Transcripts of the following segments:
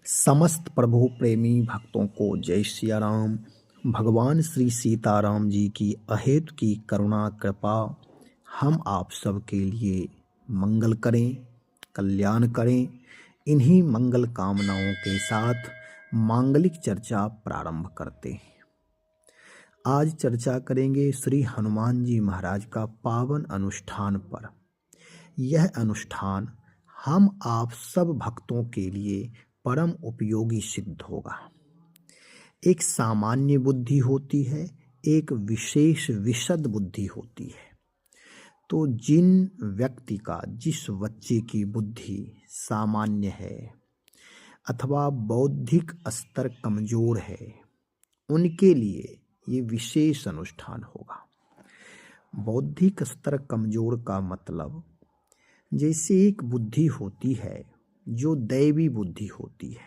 समस्त प्रभु प्रेमी भक्तों को जय सिया राम। भगवान श्री सीताराम जी की अहेतु की करुणा कृपा हम आप सब के लिए मंगल करें, कल्याण करें। इन्हीं मंगल कामनाओं के साथ मांगलिक चर्चा प्रारंभ करते हैं। आज चर्चा करेंगे श्री हनुमान जी महाराज का पावन अनुष्ठान पर। यह अनुष्ठान हम आप सब भक्तों के लिए परम उपयोगी सिद्ध होगा। एक सामान्य बुद्धि होती है, एक विशेष विशद बुद्धि होती है। तो जिन व्यक्ति का, जिस बच्चे की बुद्धि सामान्य है अथवा बौद्धिक स्तर कमजोर है, उनके लिए ये विशेष अनुष्ठान होगा। बौद्धिक स्तर कमजोर का मतलब, जैसे एक बुद्धि होती है जो दैवी बुद्धि होती है,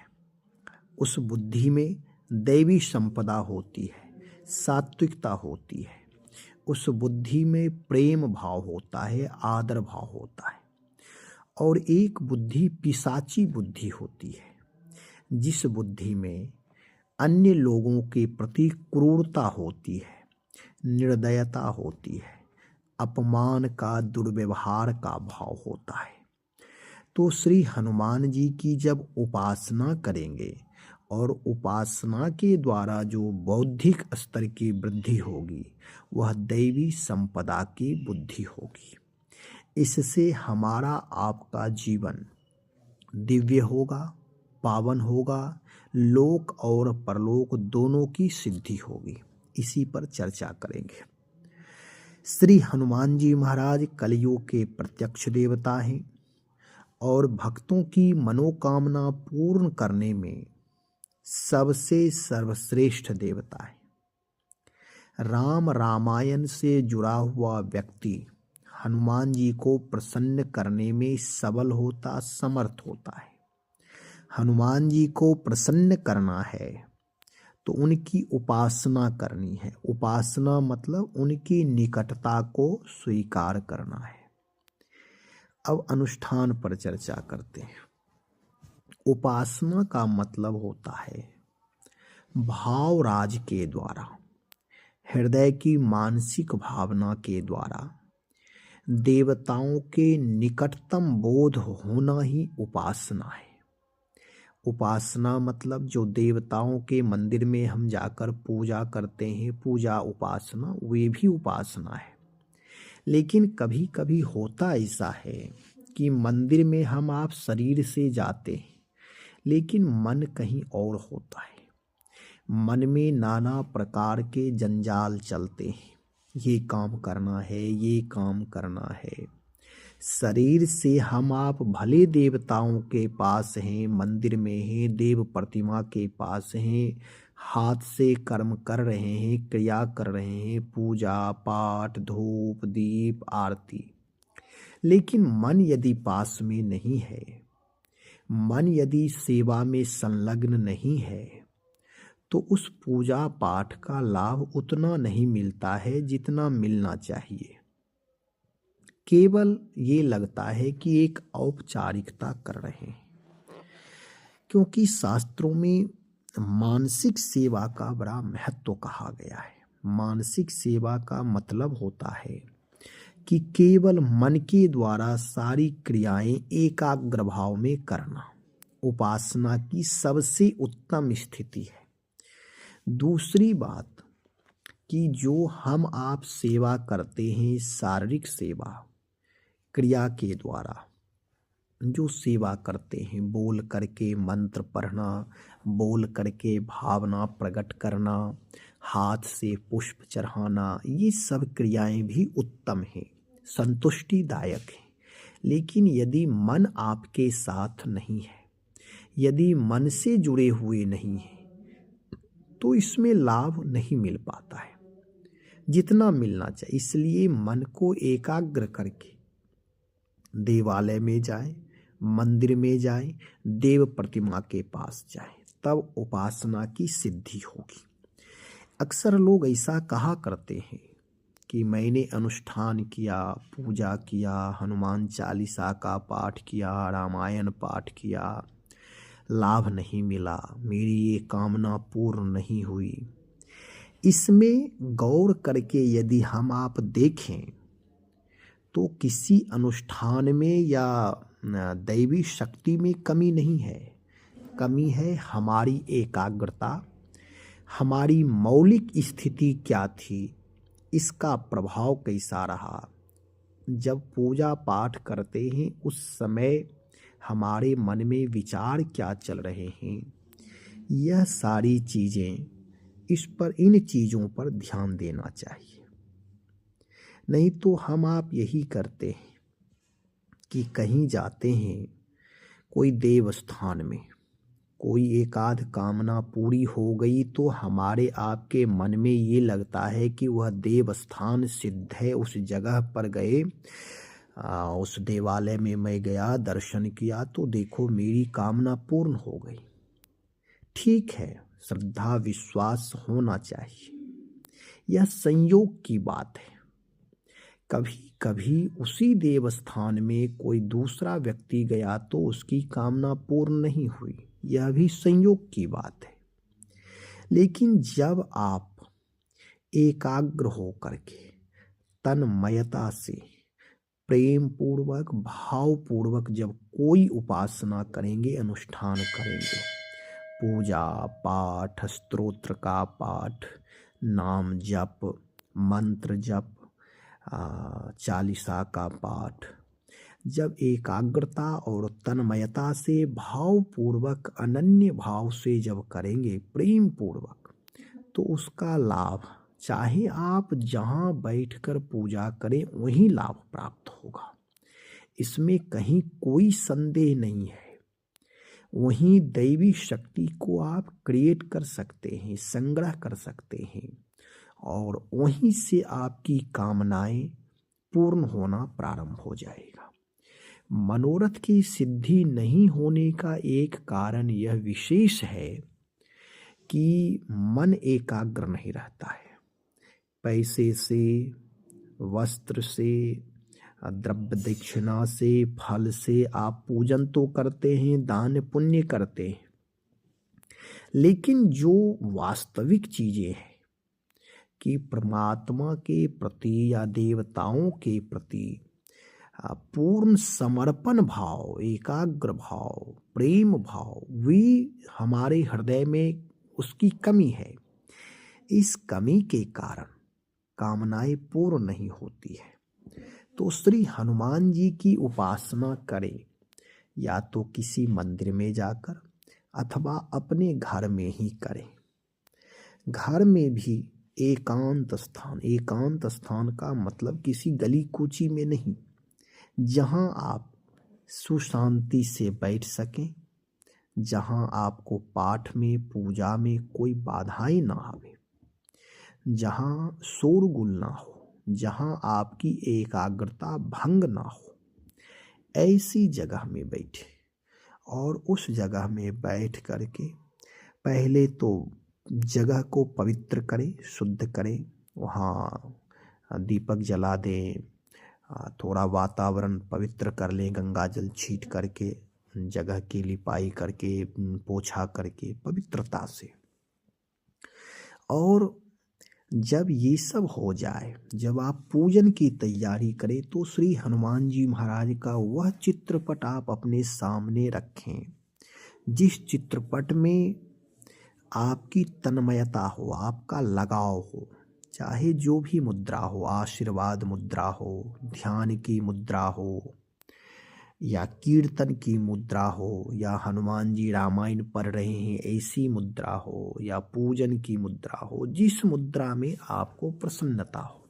उस बुद्धि में दैवी संपदा होती है, सात्विकता होती है, उस बुद्धि में प्रेम भाव होता है, आदर भाव होता है। और एक बुद्धि पिशाची बुद्धि होती है, जिस बुद्धि में अन्य लोगों के प्रति क्रूरता होती है, निर्दयता होती है, अपमान का, दुर्व्यवहार का भाव होता है। तो श्री हनुमान जी की जब उपासना करेंगे और उपासना के द्वारा जो बौद्धिक स्तर की वृद्धि होगी, वह दैवी संपदा की बुद्धि होगी। इससे हमारा आपका जीवन दिव्य होगा, पावन होगा, लोक और परलोक दोनों की सिद्धि होगी। इसी पर चर्चा करेंगे। श्री हनुमान जी महाराज कलयुग के प्रत्यक्ष देवता हैं और भक्तों की मनोकामना पूर्ण करने में सबसे सर्वश्रेष्ठ देवता है। राम रामायण से जुड़ा हुआ व्यक्ति हनुमान जी को प्रसन्न करने में सबल होता, समर्थ होता है। हनुमान जी को प्रसन्न करना है तो उनकी उपासना करनी है। उपासना मतलब उनकी निकटता को स्वीकार करना है। अब अनुष्ठान पर चर्चा करते हैं। उपासना का मतलब होता है भाव राज के द्वारा, हृदय की मानसिक भावना के द्वारा देवताओं के निकटतम बोध होना ही उपासना है। उपासना मतलब जो देवताओं के मंदिर में हम जाकर पूजा करते हैं, पूजा उपासना, वे भी उपासना है। लेकिन कभी कभी होता ऐसा है कि मंदिर में हम आप शरीर से जाते हैं, लेकिन मन कहीं और होता है। मन में नाना प्रकार के जंजाल चलते हैं, ये काम करना है, ये काम करना है। शरीर से हम आप भले देवताओं के पास हैं, मंदिर में हैं, देव प्रतिमा के पास हैं, हाथ से कर्म कर रहे हैं, क्रिया कर रहे हैं, पूजा पाठ, धूप दीप आरती, लेकिन मन यदि पास में नहीं है, मन यदि सेवा में संलग्न नहीं है, तो उस पूजा पाठ का लाभ उतना नहीं मिलता है जितना मिलना चाहिए। केवल ये लगता है कि एक औपचारिकता कर रहे हैं, क्योंकि शास्त्रों में मानसिक सेवा का बड़ा महत्व कहा गया है। मानसिक सेवा का मतलब होता है कि केवल मन के द्वारा सारी क्रियाएं एकाग्र भाव में करना उपासना की सबसे उत्तम स्थिति है। दूसरी बात कि जो हम आप सेवा करते हैं, शारीरिक सेवा क्रिया के द्वारा जो सेवा करते हैं, बोल करके मंत्र पढ़ना, बोल करके भावना प्रकट करना, हाथ से पुष्प चढ़ाना, ये सब क्रियाएं भी उत्तम हैं, संतुष्टिदायक हैं। लेकिन यदि मन आपके साथ नहीं है, यदि मन से जुड़े हुए नहीं हैं, तो इसमें लाभ नहीं मिल पाता है जितना मिलना चाहिए। इसलिए मन को एकाग्र करके देवालय में जाएं, मंदिर में जाएं, देव प्रतिमा के पास जाएं, तब उपासना की सिद्धि होगी। अक्सर लोग ऐसा कहा करते हैं कि मैंने अनुष्ठान किया, पूजा किया, हनुमान चालीसा का पाठ किया, रामायण पाठ किया, लाभ नहीं मिला, मेरी ये कामना पूर्ण नहीं हुई। इसमें गौर करके यदि हम आप देखें तो किसी अनुष्ठान में या दैवी शक्ति में कमी नहीं है। कमी है हमारी एकाग्रता, हमारी मौलिक स्थिति क्या थी, इसका प्रभाव कैसा रहा। जब पूजा पाठ करते हैं उस समय हमारे मन में विचार क्या चल रहे हैं, यह सारी चीज़ें, इन चीज़ों पर ध्यान देना चाहिए। नहीं तो हम आप यही करते हैं कि कहीं जाते हैं कोई देवस्थान में, कोई एक आध कामना पूरी हो गई तो हमारे आपके मन में ये लगता है कि वह देवस्थान सिद्ध है, उस जगह पर गए, उस देवालय में मैं गया, दर्शन किया तो देखो मेरी कामना पूर्ण हो गई। ठीक है, श्रद्धा विश्वास होना चाहिए, यह संयोग की बात है। कभी कभी उसी देवस्थान में कोई दूसरा व्यक्ति गया तो उसकी कामना पूर्ण नहीं हुई, यह भी संयोग की बात है। लेकिन जब आप एकाग्र हो करके तन्मयता से प्रेम पूर्वक भाव पूर्वक जब कोई उपासना करेंगे, अनुष्ठान करेंगे, पूजा पाठ, स्तोत्र का पाठ, नाम जप, मंत्र जप, चालीसा का पाठ, जब एकाग्रता और तन्मयता से भाव पूर्वक अनन्य भाव से जब करेंगे प्रेम पूर्वक, तो उसका लाभ चाहे आप जहाँ बैठकर पूजा करें वहीं लाभ प्राप्त होगा, इसमें कहीं कोई संदेह नहीं है। वहीं दैवी शक्ति को आप क्रिएट कर सकते हैं, संग्रह कर सकते हैं और वहीं से आपकी कामनाएं पूर्ण होना प्रारंभ हो जाएगा। मनोरथ की सिद्धि नहीं होने का एक कारण यह विशेष है कि मन एकाग्र नहीं रहता है। पैसे से, वस्त्र से, द्रव्य दक्षिणा से, फल से आप पूजन तो करते हैं, दान पुण्य करते हैं, लेकिन जो वास्तविक चीजें हैं कि परमात्मा के प्रति या देवताओं के प्रति पूर्ण समर्पण भाव, एकाग्र भाव, प्रेम भाव, वे हमारे हृदय में उसकी कमी है। इस कमी के कारण कामनाएं पूर्ण नहीं होती है। तो श्री हनुमान जी की उपासना करें, या तो किसी मंदिर में जाकर अथवा अपने घर में ही करें। घर में भी एकांत स्थान का मतलब किसी गली कूची में नहीं, जहां आप सुशांति से बैठ सकें, जहां आपको पाठ में, पूजा में कोई बाधाएं ना आवे, जहां शोरगुल ना हो, जहां आपकी एकाग्रता भंग ना हो, ऐसी जगह में बैठे। और उस जगह में बैठ करके पहले तो जगह को पवित्र करें, शुद्ध करें, वहाँ दीपक जला दें, थोड़ा वातावरण पवित्र कर लें, गंगा जल छीट करके, जगह की लिपाई करके, पोछा करके पवित्रता से। और जब ये सब हो जाए, जब आप पूजन की तैयारी करें, तो श्री हनुमान जी महाराज का वह चित्रपट आप अपने सामने रखें जिस चित्रपट में आपकी तन्मयता हो, आपका लगाव हो, चाहे जो भी मुद्रा हो, आशीर्वाद मुद्रा हो, ध्यान की मुद्रा हो, या कीर्तन की मुद्रा हो, या हनुमान जी रामायण पढ़ रहे हैं ऐसी मुद्रा हो, या पूजन की मुद्रा हो, जिस मुद्रा में आपको प्रसन्नता हो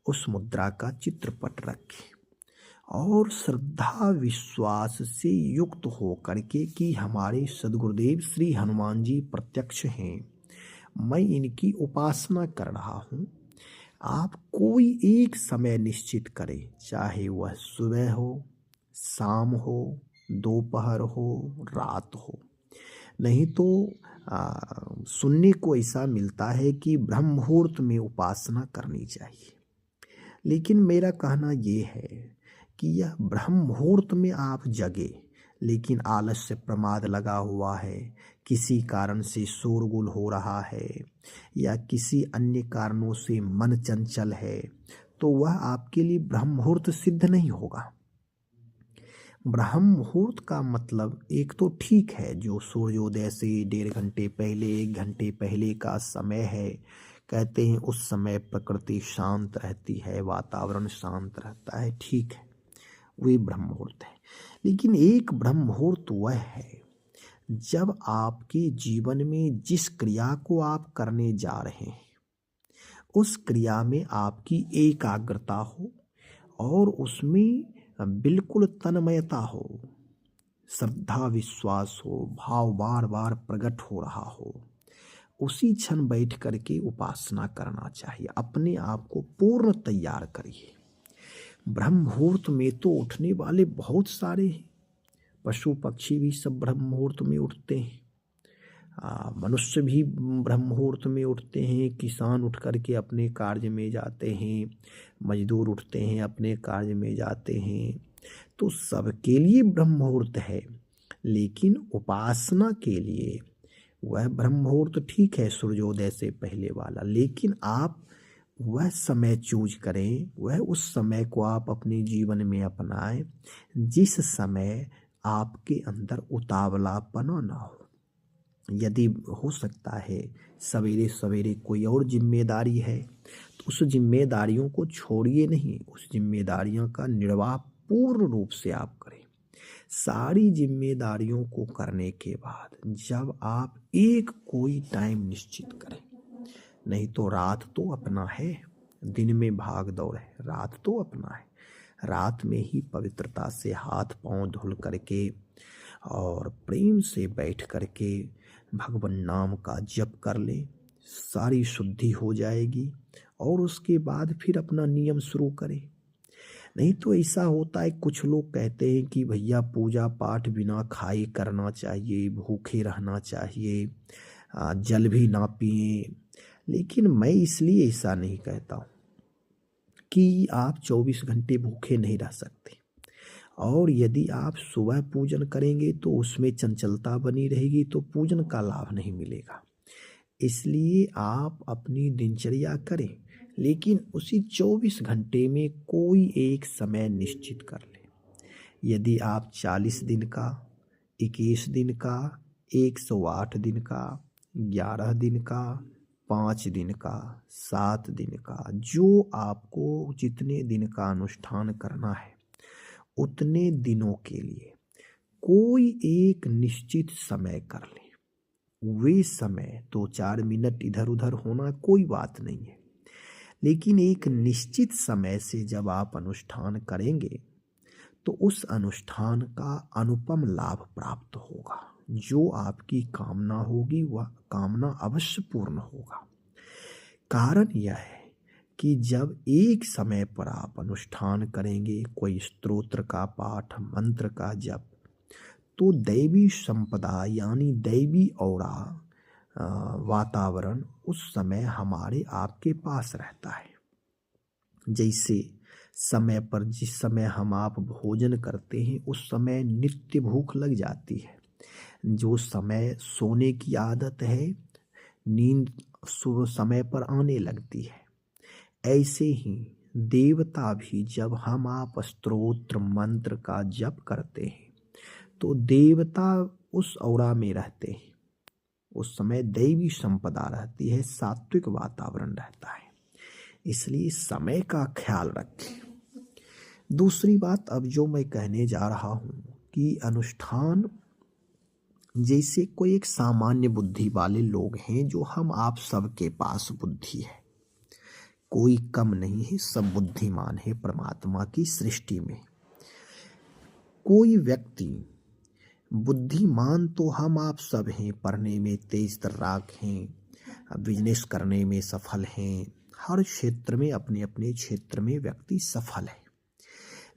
उस मुद्रा का चित्रपट रखें और श्रद्धा विश्वास से युक्त हो करके कि हमारे सद्गुरुदेव श्री हनुमान जी प्रत्यक्ष हैं, मैं इनकी उपासना कर रहा हूँ। आप कोई एक समय निश्चित करें, चाहे वह सुबह हो, शाम हो, दोपहर हो, रात हो। नहीं तो सुनने को ऐसा मिलता है कि ब्रह्म मुहूर्त में उपासना करनी चाहिए, लेकिन मेरा कहना ये है कि यह ब्रह्म मुहूर्त में आप जगे, लेकिन आलस्य प्रमाद लगा हुआ है, किसी कारण से शोरगुल हो रहा है या किसी अन्य कारणों से मन चंचल है, तो वह आपके लिए ब्रह्म मुहूर्त सिद्ध नहीं होगा। ब्रह्म मुहूर्त का मतलब एक तो ठीक है, जो सूर्योदय से 1.5 घंटे पहले 1 घंटे पहले का समय है, कहते हैं उस समय प्रकृति शांत रहती है, वातावरण शांत रहता है, ठीक है, वही ब्रह्म मुहूर्त है। लेकिन एक ब्रह्म मुहूर्त वह है जब आपके जीवन में जिस क्रिया को आप करने जा रहे हैं उस क्रिया में आपकी एकाग्रता हो और उसमें बिल्कुल तन्मयता हो, श्रद्धा विश्वास हो, भाव बार बार प्रकट हो रहा हो, उसी क्षण बैठ करके उपासना करना चाहिए। अपने आप को पूर्ण तैयार करिए। ब्रह्म मुहूर्त में तो उठने वाले बहुत सारे हैं, पशु पक्षी भी सब ब्रह्म मुहूर्त में उठते हैं, मनुष्य भी ब्रह्म मुहूर्त में उठते हैं, किसान उठ करके अपने कार्य में जाते हैं, मजदूर उठते हैं अपने कार्य में जाते हैं, तो सबके लिए ब्रह्म मुहूर्त है। लेकिन उपासना के लिए वह ब्रह्म मुहूर्त ठीक है, सूर्योदय से पहले वाला, लेकिन आप वह समय चूज करें, वह उस समय को आप अपने जीवन में अपनाएं जिस समय आपके अंदर उतावलापन ना हो। यदि हो सकता है सवेरे सवेरे कोई और जिम्मेदारी है तो उस जिम्मेदारियों को छोड़िए नहीं, उस जिम्मेदारियों का निर्वाह पूर्ण रूप से आप करें। सारी जिम्मेदारियों को करने के बाद जब आप एक कोई टाइम निश्चित करें, नहीं तो रात तो अपना है, दिन में भाग दौड़ है, रात तो अपना है, रात में ही पवित्रता से हाथ पांव धुल करके और प्रेम से बैठ करके भगवान नाम का जप कर ले, सारी शुद्धि हो जाएगी और उसके बाद फिर अपना नियम शुरू करें। नहीं तो ऐसा होता है, कुछ लोग कहते हैं कि भैया पूजा पाठ बिना खाए करना चाहिए, भूखे रहना चाहिए, जल भी ना पिए। लेकिन मैं इसलिए ऐसा नहीं कहता हूँ कि आप 24 घंटे भूखे नहीं रह सकते, और यदि आप सुबह पूजन करेंगे तो उसमें चंचलता बनी रहेगी तो पूजन का लाभ नहीं मिलेगा। इसलिए आप अपनी दिनचर्या करें, लेकिन उसी 24 घंटे में कोई एक समय निश्चित कर लें। यदि आप 40 दिन का, 21 दिन का, 108 दिन का, 11 दिन का, 5 दिन का, 7 दिन का, जो आपको जितने दिन का अनुष्ठान करना है उतने दिनों के लिए कोई एक निश्चित समय कर लें। वे समय 2-4 मिनट इधर उधर होना कोई बात नहीं है, लेकिन एक निश्चित समय से जब आप अनुष्ठान करेंगे तो उस अनुष्ठान का अनुपम लाभ प्राप्त होगा। जो आपकी कामना होगी वह कामना अवश्य पूर्ण होगा। कारण यह है कि जब एक समय पर आप अनुष्ठान करेंगे, कोई स्तोत्र का पाठ, मंत्र का जप, तो दैवी संपदा यानी दैवी औरा वातावरण उस समय हमारे आपके पास रहता है। जैसे समय पर जिस समय हम आप भोजन करते हैं उस समय नित्य भूख लग जाती है, जो समय सोने की आदत है नींद समय पर आने लगती है। ऐसे ही देवता भी जब हम आप स्तोत्र मंत्र का जप करते हैं तो देवता उस औरा में रहते हैं, उस समय दैवी संपदा रहती है, सात्विक वातावरण रहता है। इसलिए समय का ख्याल रखें। दूसरी बात अब जो मैं कहने जा रहा हूँ कि अनुष्ठान, जैसे कोई एक सामान्य बुद्धि वाले लोग हैं, जो हम आप सबके पास बुद्धि है, कोई कम नहीं है, सब बुद्धिमान है परमात्मा की सृष्टि में। कोई व्यक्ति बुद्धिमान तो हम आप सब हैं, पढ़ने में तेज तर्राक हैं, बिजनेस करने में सफल हैं, हर क्षेत्र में अपने अपने क्षेत्र में व्यक्ति सफल है।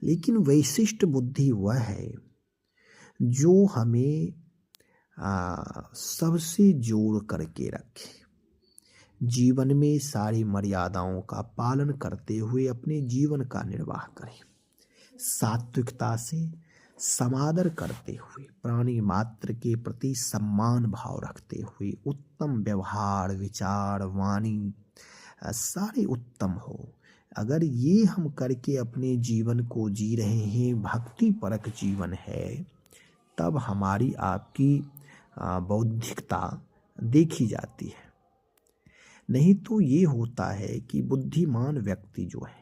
लेकिन वैशिष्ट बुद्धि वह है जो हमें सबसे जोड़ करके रखे, जीवन में सारी मर्यादाओं का पालन करते हुए अपने जीवन का निर्वाह करें, सात्विकता से समादर करते हुए, प्राणी मात्र के प्रति सम्मान भाव रखते हुए, उत्तम व्यवहार, विचार, वाणी सारे उत्तम हो। अगर ये हम करके अपने जीवन को जी रहे हैं, भक्ति परक जीवन है, तब हमारी आपकी बौद्धिकता देखी जाती है। नहीं तो ये होता है कि बुद्धिमान व्यक्ति जो है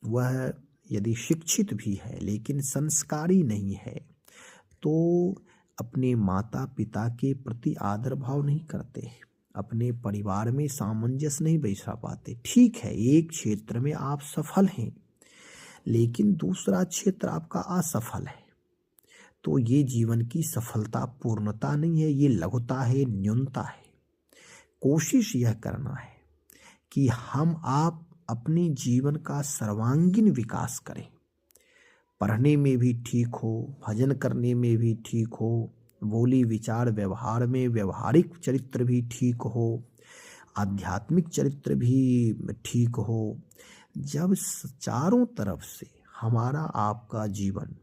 वह यदि शिक्षित भी है लेकिन संस्कारी नहीं है तो अपने माता पिता के प्रति आदर भाव नहीं करते, अपने परिवार में सामंजस्य नहीं बैठा पाते। ठीक है, एक क्षेत्र में आप सफल हैं लेकिन दूसरा क्षेत्र आपका असफल है, तो ये जीवन की सफलता पूर्णता नहीं है, ये लघुता है, न्यूनता है। कोशिश यह करना है कि हम आप अपने जीवन का सर्वांगीण विकास करें, पढ़ने में भी ठीक हो, भजन करने में भी ठीक हो, बोली विचार व्यवहार में व्यवहारिक चरित्र भी ठीक हो, आध्यात्मिक चरित्र भी ठीक हो। जब चारों तरफ से हमारा आपका जीवन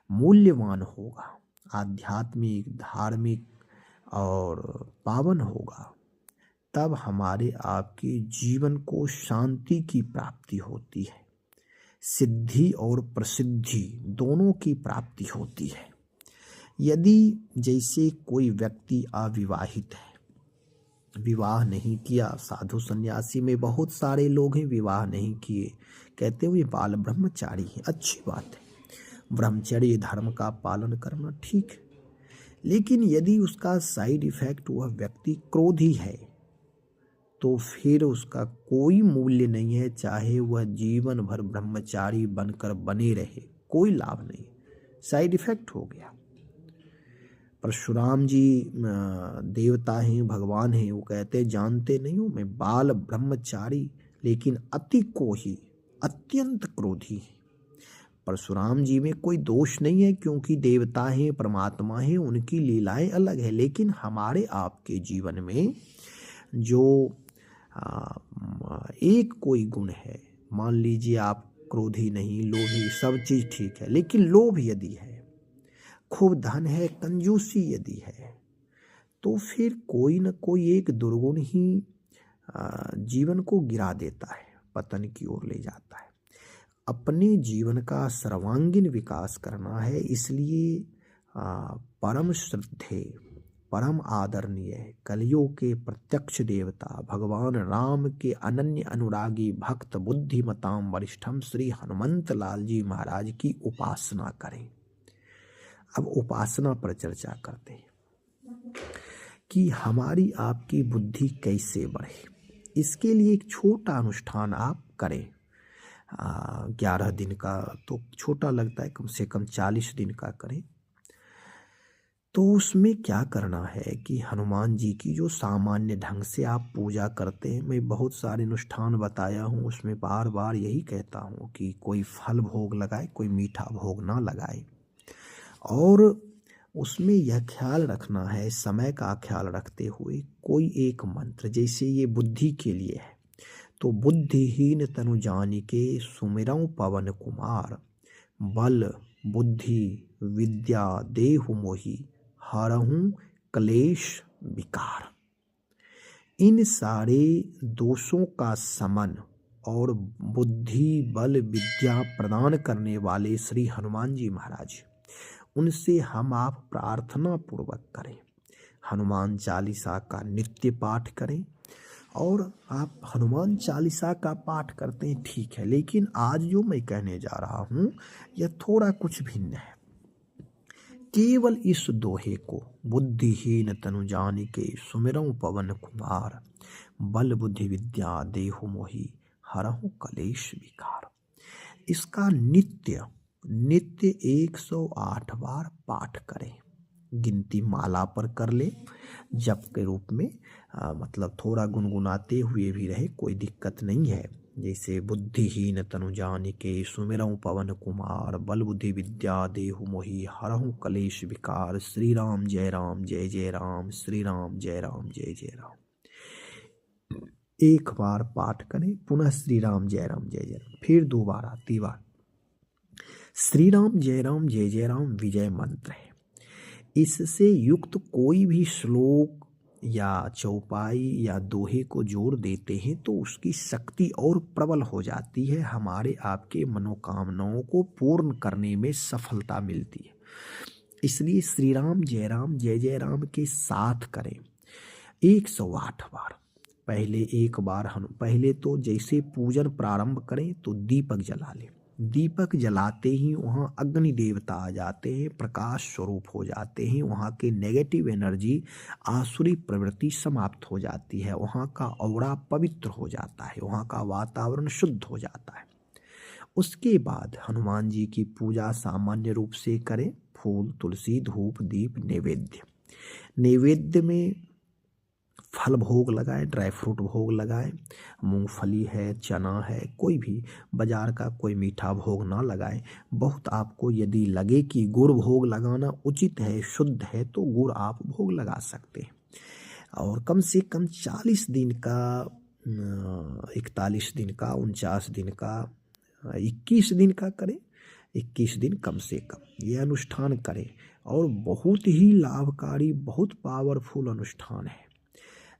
मूल्यवान होगा, आध्यात्मिक, धार्मिक और पावन होगा, तब हमारे आपके जीवन को शांति की प्राप्ति होती है, सिद्धि और प्रसिद्धि दोनों की प्राप्ति होती है। यदि जैसे कोई व्यक्ति अविवाहित है, विवाह नहीं किया, साधु सन्यासी में बहुत सारे लोग हैं विवाह नहीं किए, कहते हुए बाल ब्रह्मचारी हैं, अच्छी बात है, ब्रह्मचर्य धर्म का पालन करना ठीक है। लेकिन यदि उसका साइड इफेक्ट वह व्यक्ति क्रोधी है तो फिर उसका कोई मूल्य नहीं है, चाहे वह जीवन भर ब्रह्मचारी बनकर बने रहे, कोई लाभ नहीं, साइड इफेक्ट हो गया। परशुराम जी देवता हैं, भगवान हैं, वो कहते जानते नहीं हूँ मैं बाल ब्रह्मचारी लेकिन अति को ही अत्यंत क्रोधी है। परशुराम जी में कोई दोष नहीं है क्योंकि देवता हैं, परमात्मा हैं, उनकी लीलाएं अलग है। लेकिन हमारे आपके जीवन में जो एक कोई गुण है, मान लीजिए आप क्रोधी नहीं, लोभी, सब चीज़ ठीक है, लेकिन लोभ यदि है, खूब धन है, कंजूसी यदि है, तो फिर कोई न कोई एक दुर्गुण ही जीवन को गिरा देता है, पतन की ओर ले जाता है। अपने जीवन का सर्वांगीण विकास करना है, इसलिए परम श्रद्धेय, परम आदरणीय कलियुग के प्रत्यक्ष देवता भगवान राम के अनन्य अनुरागी भक्त बुद्धिमताम वरिष्ठम श्री हनुमंत लाल जी महाराज की उपासना करें। अब उपासना पर चर्चा करते हैं कि हमारी आपकी बुद्धि कैसे बढ़े। इसके लिए एक छोटा अनुष्ठान आप करें, 11 दिन का तो छोटा लगता है, कम से कम 40 दिन का करें। तो उसमें क्या करना है कि हनुमान जी की जो सामान्य ढंग से आप पूजा करते हैं, मैं बहुत सारे अनुष्ठान बताया हूँ, उसमें बार बार यही कहता हूँ कि कोई फल भोग लगाए, कोई मीठा भोग ना लगाए, और उसमें यह ख्याल रखना है, समय का ख्याल रखते हुए कोई एक मंत्र, जैसे ये बुद्धि के लिए है तो बुद्धिहीन तनु जानिके सुमिरऊं पवन कुमार, बल बुद्धि विद्या देहु मोहि, हरहूं क्लेश विकार। इन सारे दोषों का समन और बुद्धि बल विद्या प्रदान करने वाले श्री हनुमान जी महाराज, उनसे हम आप प्रार्थना पूर्वक करें। हनुमान चालीसा का नित्य पाठ करें, और आप हनुमान चालीसा का पाठ करते हैं ठीक है, लेकिन आज जो मैं कहने जा रहा हूँ यह थोड़ा कुछ भिन्न है। केवल इस दोहे को, बुद्धिहीन तनु जानिके सुमिरऊं पवन कुमार, बल बुद्धि विद्या देहु मोहि, हरहूं क्लेश विकार, इसका नित्य 108 बार पाठ करें। गिनती माला पर कर ले, जप के रूप में, मतलब थोड़ा गुनगुनाते हुए भी रहे, कोई दिक्कत नहीं है। जैसे बुद्धिहीन तनु जानिके सुमिरऊं पवन कुमार, बल बुद्धि विद्या देहु मोहि, हरहूं क्लेश विकार, श्री राम जय राम जय जय राम, श्री राम जय राम जय जय राम। एक बार पाठ करें, पुनः श्री राम जय जय राम, फिर 2 बार, 3 बार। श्री राम जय जय राम विजय मंत्र है। इससे युक्त कोई भी श्लोक या चौपाई या दोहे को जोड़ देते हैं तो उसकी शक्ति और प्रबल हो जाती है, हमारे आपके मनोकामनाओं को पूर्ण करने में सफलता मिलती है। इसलिए श्री राम जय राम के साथ करें 108 बार। पहले एक बार हम पहले तो जैसे पूजन प्रारंभ करें तो दीपक जला लें। दीपक जलाते ही वहाँ अग्नि देवता आ जाते हैं, प्रकाश स्वरूप हो जाते हैं, वहाँ के नेगेटिव एनर्जी आसुरी प्रवृत्ति समाप्त हो जाती है, वहाँ का औरा पवित्र हो जाता है, वहाँ का वातावरण शुद्ध हो जाता है। उसके बाद हनुमान जी की पूजा सामान्य रूप से करें। फूल, तुलसी, धूप, दीप, नैवेद्य। नैवेद्य में फल भोग लगाएं, ड्राई फ्रूट भोग लगाएं, मूंगफली है, चना है, कोई भी बाजार का कोई मीठा भोग ना लगाएं। बहुत आपको यदि लगे कि गुड़ भोग लगाना उचित है, शुद्ध है, तो गुड़ आप भोग लगा सकते हैं। और कम से कम 40 दिन का, 41 दिन का, 49 दिन का, 21 दिन का करें। 21 दिन कम से कम ये अनुष्ठान करें और बहुत ही लाभकारी, बहुत पावरफुल अनुष्ठान है।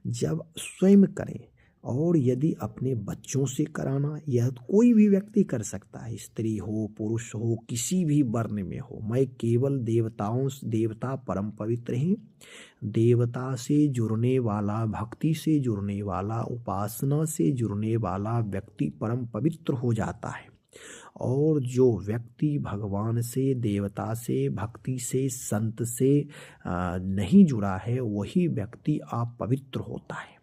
जब स्वयं करें और यदि अपने बच्चों से कराना, यह कोई भी व्यक्ति कर सकता है, स्त्री हो, पुरुष हो, किसी भी वर्ण में हो। मैं केवल देवता परम पवित्र हैं। देवता से जुड़ने वाला, भक्ति से जुड़ने वाला, उपासना से जुड़ने वाला व्यक्ति परम पवित्र हो जाता है। और जो व्यक्ति भगवान से, देवता से, भक्ति से, संत से नहीं जुड़ा है, वही व्यक्ति अपवित्र होता है।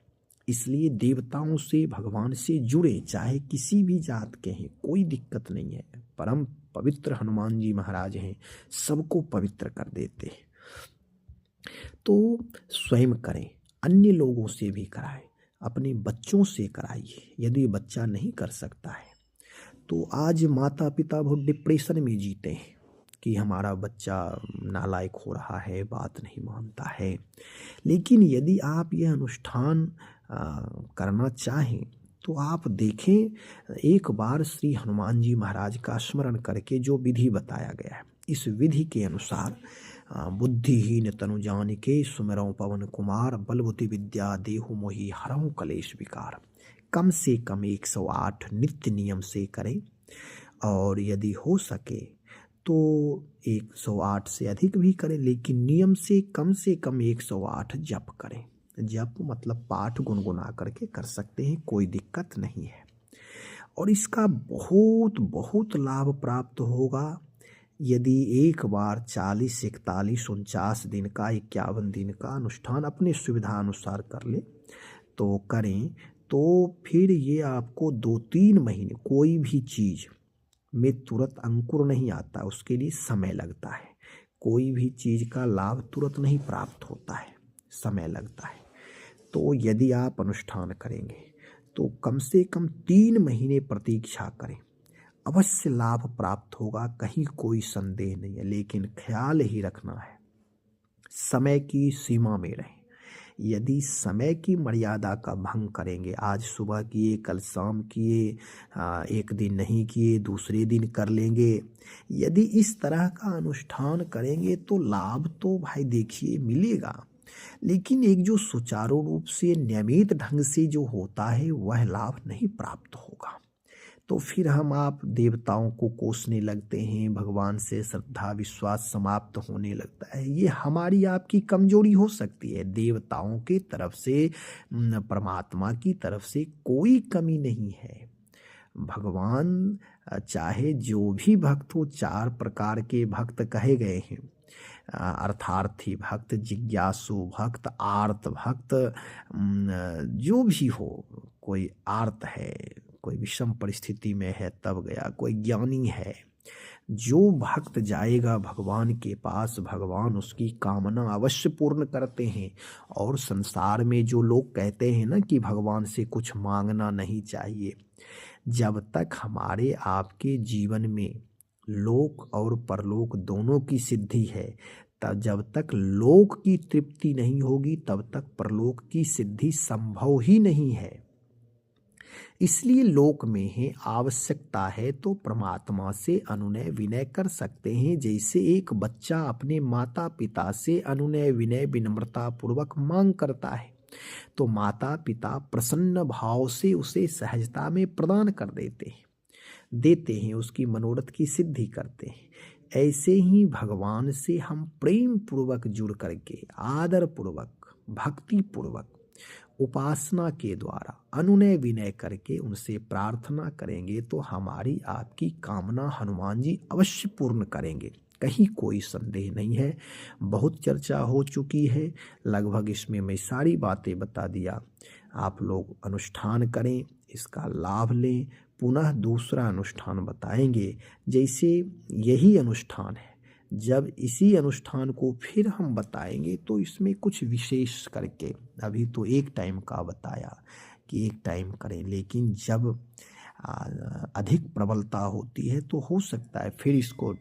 इसलिए देवताओं से, भगवान से जुड़े, चाहे किसी भी जात के हैं, कोई दिक्कत नहीं है। परम पवित्र हनुमान जी महाराज हैं, सबको पवित्र कर देते हैं। तो स्वयं करें, अन्य लोगों से भी कराएं, अपने बच्चों से कराइए। यदि बच्चा नहीं कर सकता है तो आज माता पिता बहुत डिप्रेशन में जीते हैं कि हमारा बच्चा नालायक हो रहा है, बात नहीं मानता है। लेकिन यदि आप यह अनुष्ठान करना चाहें तो आप देखें, एक बार श्री हनुमान जी महाराज का स्मरण करके जो विधि बताया गया है, इस विधि के अनुसार बुद्धिहीन तनु जानिके सुमिरौं पवन कुमार, बलबुद्धि विद्या देहु मोहि हरहु कलेश विकार। कम से कम 108 नित्य नियम से करें और यदि हो सके तो 108 से अधिक भी करें, लेकिन नियम से कम 108 जप करें। जप मतलब पाठ गुनगुना करके कर सकते हैं, कोई दिक्कत नहीं है। और इसका बहुत बहुत लाभ प्राप्त होगा यदि एक बार 40, 41, 49 दिन का, 51 दिन का अनुष्ठान अपने सुविधा अनुसार कर ले तो करें। तो फिर ये आपको 2-3 महीने, कोई भी चीज़ में तुरंत अंकुर नहीं आता, उसके लिए समय लगता है। कोई भी चीज़ का लाभ तुरंत नहीं प्राप्त होता है, समय लगता है। तो यदि आप अनुष्ठान करेंगे तो कम से कम 3 महीने प्रतीक्षा करें, अवश्य लाभ प्राप्त होगा, कहीं कोई संदेह नहीं है। लेकिन ख्याल ही रखना है, समय की सीमा में रहें। यदि समय की मर्यादा का भंग करेंगे, आज सुबह किए, कल शाम किए, एक दिन नहीं किए, दूसरे दिन कर लेंगे, यदि इस तरह का अनुष्ठान करेंगे तो लाभ तो भाई देखिए मिलेगा, लेकिन एक जो सुचारू रूप से नियमित ढंग से जो होता है वह लाभ नहीं प्राप्त होगा। तो फिर हम आप देवताओं को कोसने लगते हैं, भगवान से श्रद्धा विश्वास समाप्त होने लगता है। ये हमारी आपकी कमजोरी हो सकती है। देवताओं की तरफ से, परमात्मा की तरफ से कोई कमी नहीं है। भगवान चाहे जो भी भक्त हो, 4 प्रकार के भक्त कहे गए हैं, अर्थार्थी भक्त, जिज्ञासु भक्त, आर्त भक्त, जो भी हो, कोई आर्त है, कोई विषम परिस्थिति में है तब गया, कोई ज्ञानी है, जो भक्त जाएगा भगवान के पास, भगवान उसकी कामना अवश्य पूर्ण करते हैं। और संसार में जो लोग कहते हैं ना कि भगवान से कुछ मांगना नहीं चाहिए, जब तक हमारे आपके जीवन में लोक और परलोक दोनों की सिद्धि है, तब जब तक लोक की तृप्ति नहीं होगी तब तक परलोक की सिद्धि संभव ही नहीं है। इसलिए लोक में है आवश्यकता है तो परमात्मा से अनुनय विनय कर सकते हैं, जैसे एक बच्चा अपने माता पिता से अनुनय विनय विनम्रता पूर्वक मांग करता है तो माता पिता प्रसन्न भाव से उसे सहजता में प्रदान कर देते हैं, उसकी मनोरथ की सिद्धि करते हैं। ऐसे ही भगवान से हम प्रेम पूर्वक जुड़ करके आदर पूर्वक भक्ति पूर्वक उपासना के द्वारा अनुनय विनय करके उनसे प्रार्थना करेंगे तो हमारी आपकी कामना हनुमान जी अवश्य पूर्ण करेंगे, कहीं कोई संदेह नहीं है। बहुत चर्चा हो चुकी है, लगभग इसमें मैं सारी बातें बता दिया। आप लोग अनुष्ठान करें, इसका लाभ लें। पुनः दूसरा अनुष्ठान बताएंगे, जैसे यही अनुष्ठान है, जब इसी अनुष्ठान को फिर हम बताएंगे तो इसमें कुछ विशेष करके, अभी तो एक टाइम का बताया कि एक टाइम करें, लेकिन जब अधिक प्रबलता होती है तो हो सकता है फिर इसको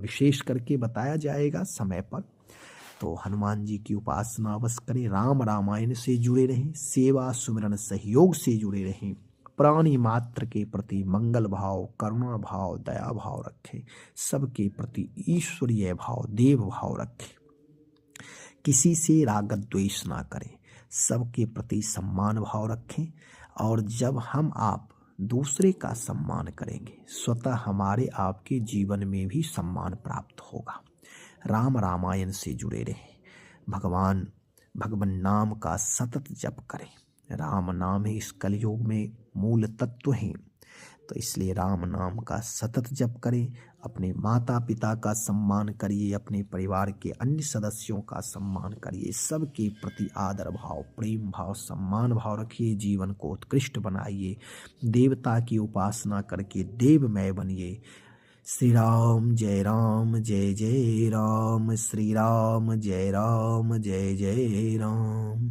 विशेष करके बताया जाएगा समय पर। तो हनुमान जी की उपासना अवश्य करें, राम रामायण से जुड़े रहें, सेवा सुमिरन सहयोग से जुड़े रहें, प्राणी मात्र के प्रति मंगल भाव, करुणा भाव, दया भाव रखें, सबके प्रति ईश्वरीय भाव, देव भाव रखें, किसी से राग द्वेष ना करें, सबके प्रति सम्मान भाव रखें। और जब हम आप दूसरे का सम्मान करेंगे स्वतः हमारे आपके जीवन में भी सम्मान प्राप्त होगा। राम रामायण से जुड़े रहें, भगवान नाम का सतत जप करें। राम नाम ही इस कलयुग में मूल तत्व है, तो इसलिए राम नाम का सतत जप करें। अपने माता पिता का सम्मान करिए, अपने परिवार के अन्य सदस्यों का सम्मान करिए, सबके प्रति आदर भाव, प्रेम भाव, सम्मान भाव रखिए, जीवन को उत्कृष्ट बनाइए, देवता की उपासना करके देवमय बनिए। श्री राम जय जय राम, श्री राम जय जय राम।